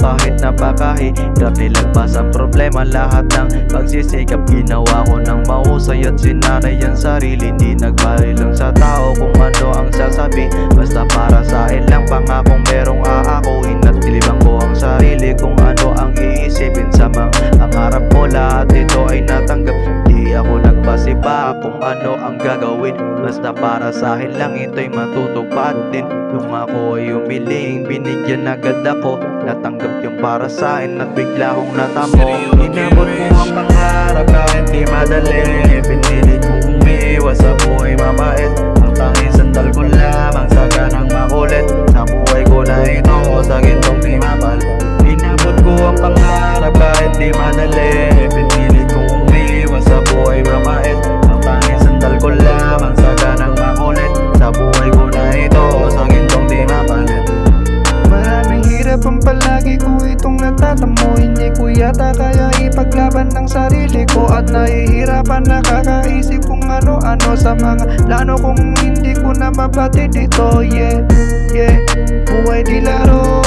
kahit napakahirap nilagpas ang problema. Lahat ng pagsisikap ginawa ko ng mahusay at sinanay ang sarili. Di nagpalilang sa tao kung ano ang sasabi, basta para sa akin lang pangakong merong aakuin. At nilibang ko ang sarili kung ano ang iisipin sa mga pangarap ko. Lahat ito ay natanggap, di ako nagpasiba kung ano ang gagawin, basta para sa akin lang ito'y matutupad din. Nung ako ay umiling, binigyan agad ako, natanggap yung para sa akin at bigla akong natamo. Inabot ko ang pangarap kahit di madali, pinilit kong umiwas sa buhay mabait. Ang tanging sandal ko lamang sa ganang makulit, sa buhay ko na ito sa gintong di mapal. Inabot ko ang pangarap kahit di madali, pinilit kong umiwas sa buhay mabait. Ang tanging sandal ko lamang sa ganang makulit, sa buhay ko na ito sa gintong di mapalit. Maraming hirap ang palagi ko itong natatamo. Hindi ko yata kaya ipaglaban ng sarili ko, at nahihirapan nakakaisip kung ano-ano sa mga plano kung hindi ko na mabati dito. Yeah, buhay di laro.